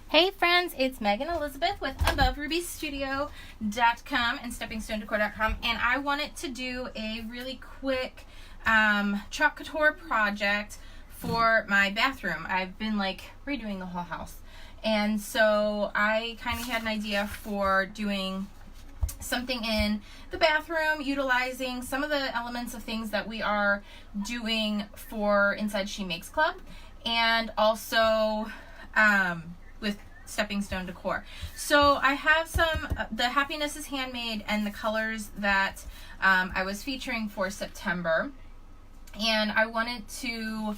Hey friends, it's Megan Elizabeth with AboveRubyStudio.com and SteppingStoneDecor.com, and I wanted to do a really quick chalk couture project for my bathroom. I've been like redoing the whole house, and so I kind of had an idea for doing something in the bathroom utilizing some of the elements of things that we are doing for Inside She Makes Club, and also with Stepping Stone Decor. So I have some, the Happiness is Handmade and the colors that I was featuring for September. And I wanted to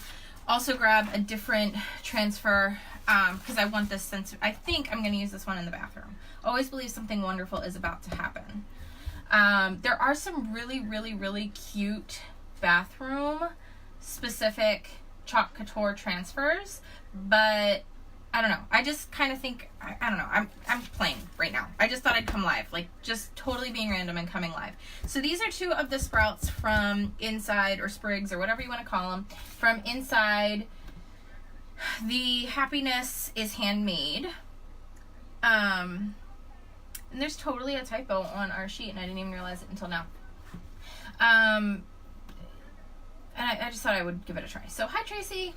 also grab a different transfer because I want this sense. I think I'm going to use this one in the bathroom. Always believe something wonderful is about to happen. There are some really cute bathroom specific chalk couture transfers, but I don't know. I just kind of think, I don't know. I'm playing right now. I just thought I'd come live, like just totally being random and coming live. So these are two of the sprouts from Inside, or sprigs, or whatever you want to call them, from Inside. The Happiness is Handmade. And there's totally a typo on our sheet, and I didn't even realize it until now. And I just thought I would give it a try. So hi, Tracy.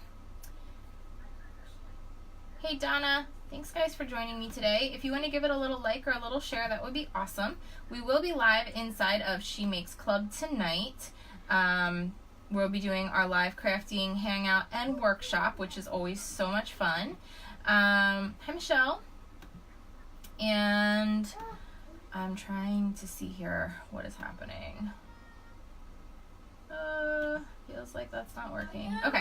Hey Donna, thanks guys for joining me today. If you want to give it a little like or a little share, that would be awesome. We will be live inside of She Makes Club tonight. We'll be doing our live crafting hangout and workshop, which is always so much fun. Hi Michelle. And I'm trying to see here what is happening. Feels like that's not working. Okay.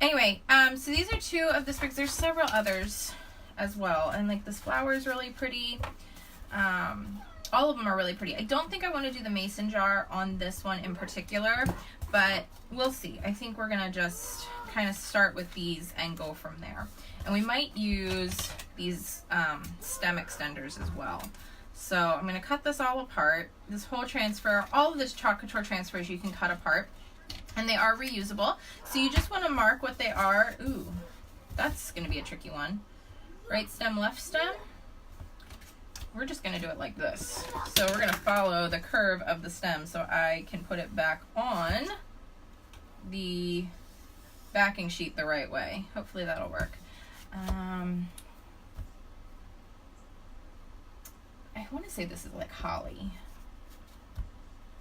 Anyway, so these are two of the sprigs. There's several others as well. And like this flower is really pretty. All of them are really pretty. I don't think I want to do the mason jar on this one in particular, but we'll see. I think we're going to just kind of start with these and go from there. And we might use these stem extenders as well. So I'm going to cut this all apart. This whole transfer, all of this chalk couture transfers you can cut apart. And they are reusable. So you just want to mark what they are. Ooh, that's going to be a tricky one. Right stem, left stem. We're just going to do it like this. So we're going to follow the curve of the stem so I can put it back on the backing sheet the right way. Hopefully that'll work. I want to say this is like holly.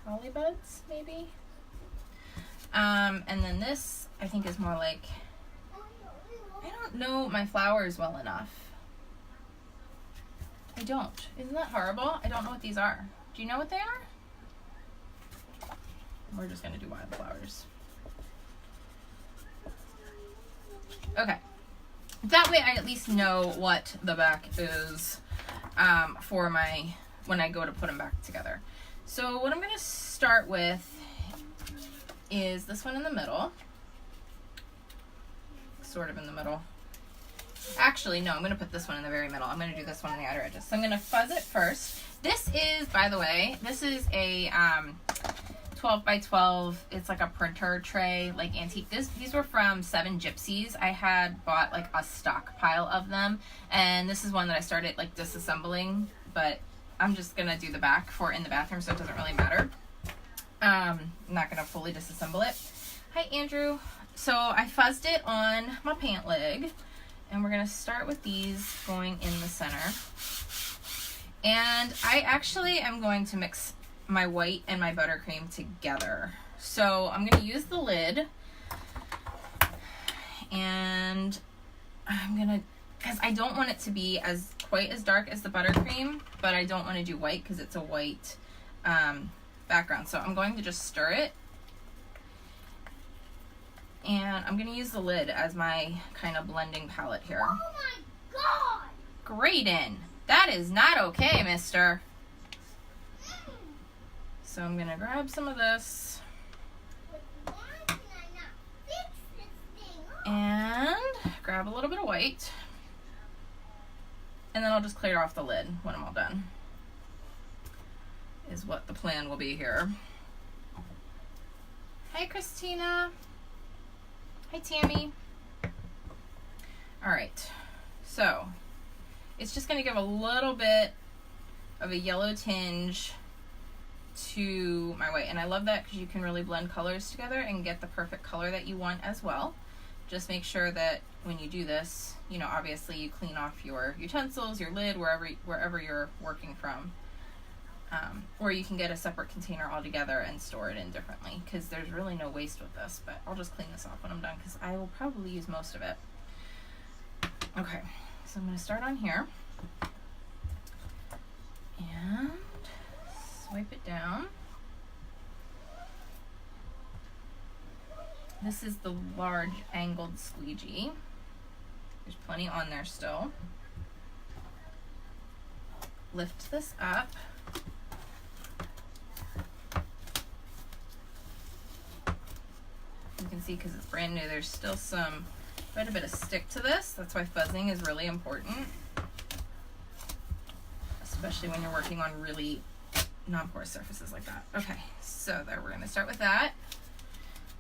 Holly buds, maybe? And then this, I think, is more like, I don't know my flowers well enough. I don't. Isn't that horrible? I don't know what these are. Do you know what they are? We're just going to do wildflowers. Okay. That way I at least know what the back is for my, when I go to put them back together. So what I'm going to start with is this one in the middle. Sort of in the middle. Actually, no, I'm going to put this one in the very middle. I'm going to do this one on the outer edges. So I'm going to fuzz it first. This is, by the way, this is a 12 by 12. It's like a printer tray, like antique. These were from Seven Gypsies. I had bought like a stockpile of them. And this is one that I started like disassembling. But I'm just going to do the back for in the bathroom, so it doesn't really matter. I'm not going to fully disassemble it. Hi, Andrew. So I fuzzed it on my pant leg, and we're going to start with these going in the center. And I actually am going to mix my white and my buttercream together. So I'm going to use the lid, and I'm going to, because I don't want it to be quite as dark as the buttercream, but I don't want to do white because it's a white background. So I'm going to just stir it, and I'm going to use the lid as my kind of blending palette here. Oh my god! Graydon, that is not okay, mister. So I'm going to grab some of this and grab a little bit of white, and then I'll just clear off the lid when I'm all done. Is what the plan will be here. Hi, Christina. Hi, Tammy. All right, so It's just going to give a little bit of a yellow tinge to my white. And I love that because you can really blend colors together and get the perfect color that you want as well. Just make sure that when you do this, you know, obviously you clean off your utensils, your lid, wherever you're working from. Or you can get a separate container altogether and store it in differently, because there's really no waste with this, but I'll just clean this off when I'm done because I will probably use most of it. Okay, so I'm going to start on here and swipe it down. This is the large angled squeegee. There's plenty on there still. Lift this up. You can see because it's brand new, there's still quite a bit of stick to this. That's why fuzzing is really important, especially when you're working on really non-porous surfaces like that. Okay, so there, we're going to start with that.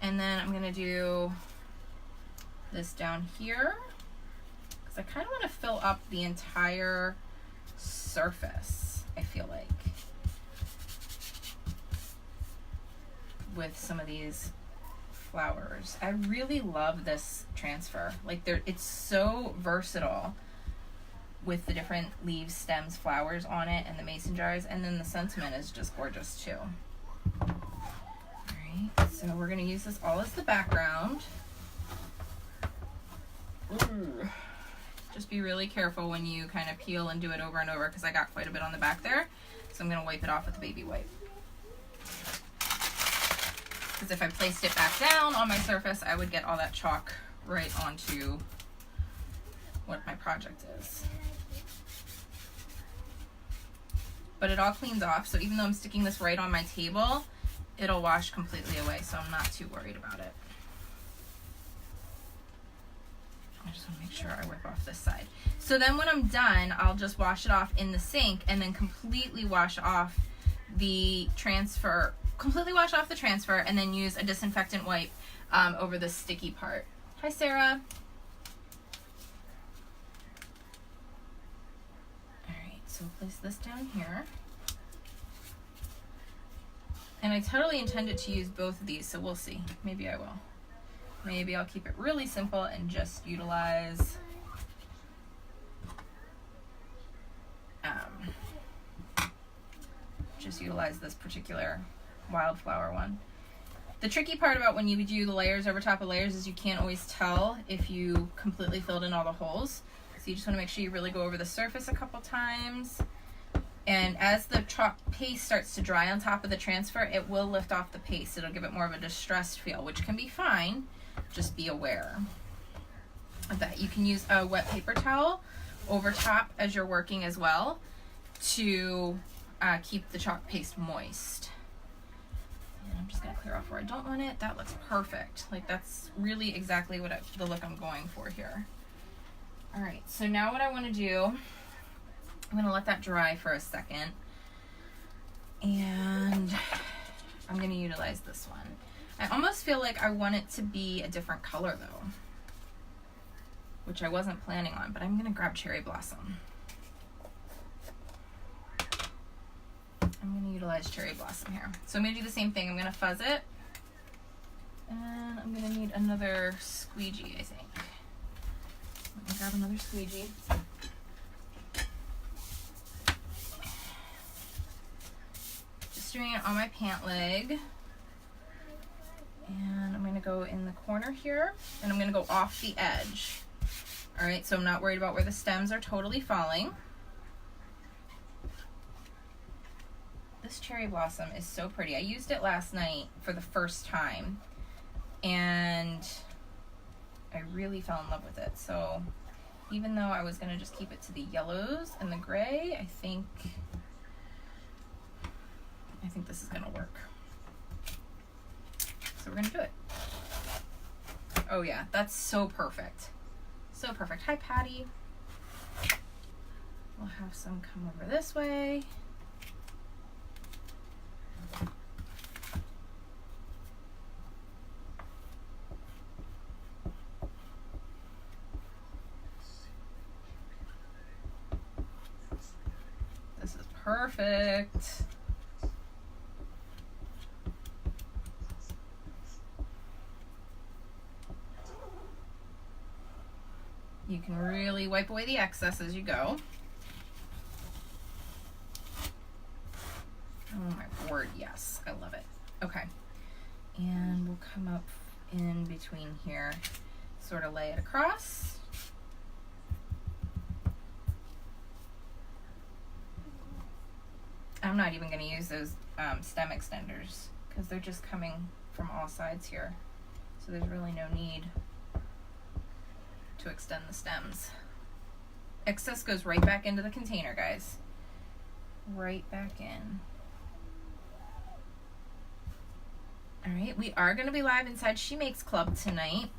And then I'm going to do this down here because I kind of want to fill up the entire surface, I feel like, with some of these flowers. I really love this transfer. Like, it's so versatile with the different leaves, stems, flowers on it, and the mason jars, and then the sentiment is just gorgeous too. Alright, so we're going to use this all as the background. Ooh. Just be really careful when you kind of peel and do it over and over, because I got quite a bit on the back there, so I'm going to wipe it off with a baby wipe. Because if I placed it back down on my surface, I would get all that chalk right onto what my project is. But it all cleans off, so even though I'm sticking this right on my table, it'll wash completely away, so I'm not too worried about it. I just want to make sure I wipe off this side. So then when I'm done, I'll just wash it off in the sink and then completely wash off the transfer, and then use a disinfectant wipe over the sticky part. Hi, Sarah. Alright, so place this down here. And I totally intended to use both of these, so we'll see. Maybe I will. Maybe I'll keep it really simple and just utilize this particular wildflower one. The tricky part about when you do the layers over top of layers is you can't always tell if you completely filled in all the holes. So you just want to make sure you really go over the surface a couple times. And as the chalk paste starts to dry on top of the transfer, it will lift off the paste. It'll give it more of a distressed feel, which can be fine. Just be aware of that. You can use a wet paper towel over top as you're working as well to keep the chalk paste moist. And I'm just going to clear off where I don't want it. That looks perfect. Like, that's really exactly what the look I'm going for here. All right, so now what I want to do, I'm going to let that dry for a second. And I'm going to utilize this one. I almost feel like I want it to be a different color though, which I wasn't planning on, but I'm going to grab Cherry Blossom. I'm going to utilize Cherry Blossom here. So I'm going to do the same thing. I'm going to fuzz it. And I'm going to need another squeegee, I think. Let me grab another squeegee. Just doing it on my pant leg. And I'm going to go in the corner here, and I'm going to go off the edge. All right, so I'm not worried about where the stems are totally falling. This Cherry Blossom is so pretty. I used it last night for the first time, and I really fell in love with it. So even though I was going to just keep it to the yellows and the gray, I think this is going to work. So we're going to do it. Oh yeah, that's so perfect. So perfect. Hi, Patty. We'll have some come over this way. perfect. You can really wipe away the excess as you go. Oh my word, yes, I love it. Okay, and we'll come up in between here, sort of lay it across. I'm not even going to use those stem extenders because they're just coming from all sides here. So there's really no need to extend the stems. Excess goes right back into the container, guys. Right back in. All right, we are going to be live inside She Makes Club tonight.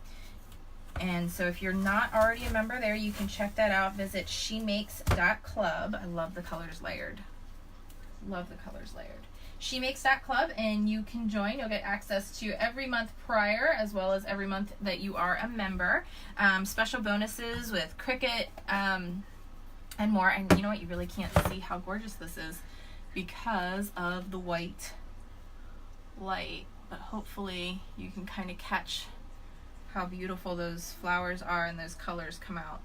And so if you're not already a member there, you can check that out. Visit shemakes.club. I love the colors layered. Love the colors layered. Shemakes.club, and you can join. You'll get access to every month prior as well as every month that you are a member. Special bonuses with Cricut and more. And you know what? You really can't see how gorgeous this is because of the white light. But hopefully you can kind of catch how beautiful those flowers are and those colors come out.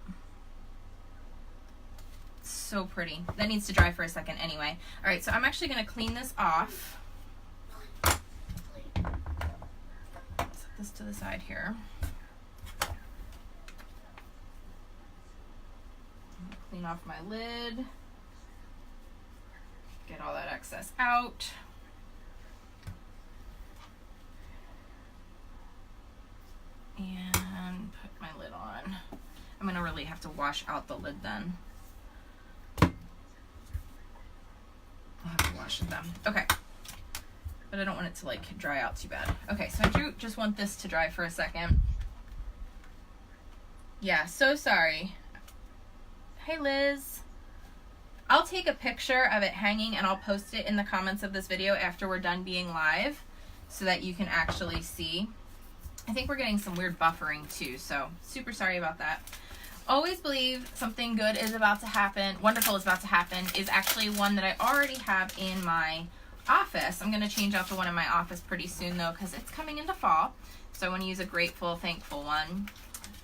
So pretty. That needs to dry for a second anyway. All right, so I'm actually going to clean this off. Set this to the side here. Clean off my lid. Get all that excess out. And put my lid on. I'm going to really have to wash out the lid then. I'll have to wash it then. Okay. But I don't want it to like dry out too bad. Okay, so I do just want this to dry for a second. Yeah, so sorry. Hey Liz. I'll take a picture of it hanging and I'll post it in the comments of this video after we're done being live so that you can actually see. I think we're getting some weird buffering too, so super sorry about that. Always believe something good is about to happen, wonderful is about to happen, is actually one that I already have in my office. I'm going to change out the one in my office pretty soon though because it's coming into fall. So I want to use a grateful, thankful one.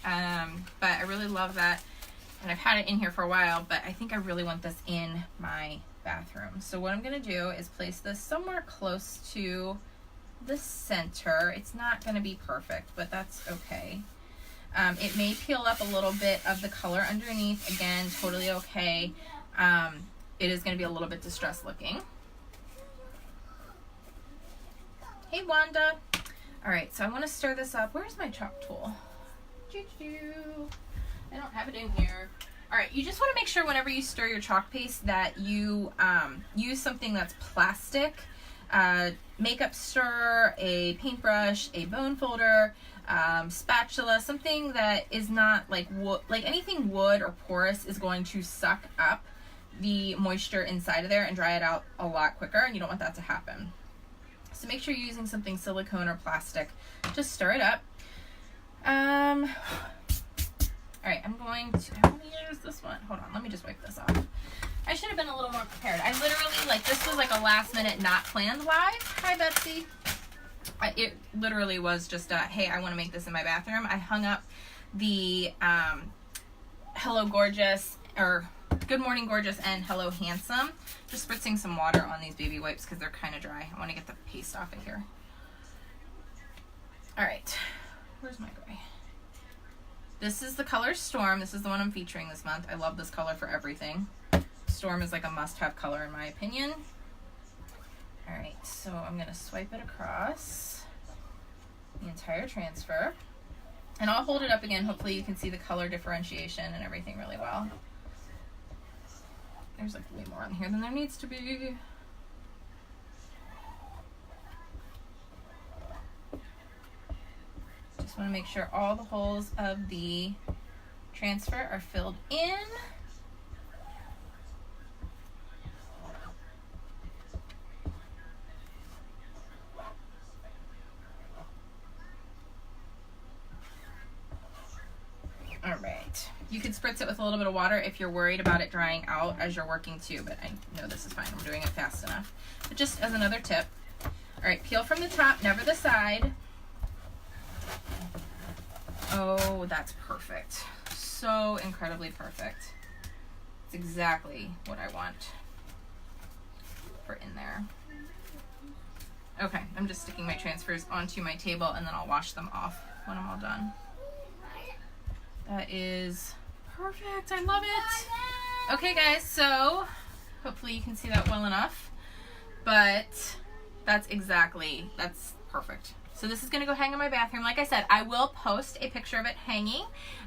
But I really love that. And I've had it in here for a while, but I think I really want this in my bathroom. So what I'm going to do is place this somewhere close to the center. It's not going to be perfect, but that's okay. It may peel up a little bit of the color underneath. Again, totally okay. It is going to be a little bit distressed looking. Hey, Wanda. All right, so I want to stir this up. Where's my chalk tool? I don't have it in here. All right, you just want to make sure whenever you stir your chalk paste that you use something that's plastic. Makeup stirrer, a paintbrush, a bone folder, spatula, something that is not like wood, like anything wood or porous is going to suck up the moisture inside of there and dry it out a lot quicker, and you don't want that to happen. So make sure you're using something silicone or plastic to stir it up. All right, I'm going to use this one. Hold on, let me just wipe this off. I should have been a little more prepared. I literally, like, this was like a last minute not planned live. Hi, Betsy. It literally was just a, hey, I want to make this in my bathroom. I hung up the Hello Gorgeous, or Good Morning Gorgeous and Hello Handsome. Just spritzing some water on these baby wipes because they're kind of dry. I want to get the paste off of here. All right, where's my gray? This is the color Storm. This is the one I'm featuring this month. I love this color for everything. Storm is like a must-have color in my opinion. All right, so I'm gonna swipe it across the entire transfer. And I'll hold it up again. Hopefully you can see the color differentiation and everything really well. There's like way more on here than there needs to be. Just want to make sure all the holes of the transfer are filled in. All right, You could spritz it with a little bit of water if you're worried about it drying out as you're working too, but I know this is fine. I'm doing it fast enough. But just as another tip. All right, peel from the top, never the side. Oh, that's perfect. So incredibly perfect. It's exactly what I want for in there. Okay, I'm just sticking my transfers onto my table and then I'll wash them off when I'm all done. That is perfect. I love it. Okay, guys, so hopefully you can see that well enough, but that's perfect. So this is going to go hang in my bathroom. Like I said, I will post a picture of it hanging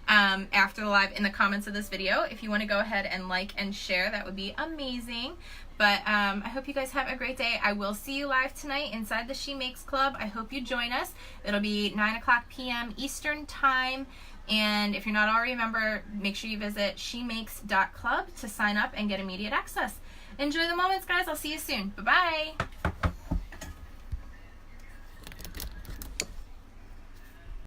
after the live in the comments of this video. If you want to go ahead and like and share, that would be amazing. But I hope you guys have a great day. I will see you live tonight inside the She Makes Club. I hope you join us. It'll be 9:00 p.m. Eastern Time. And if you're not already a member, make sure you visit shemakes.club to sign up and get immediate access. Enjoy the moments, guys. I'll see you soon. Bye-bye.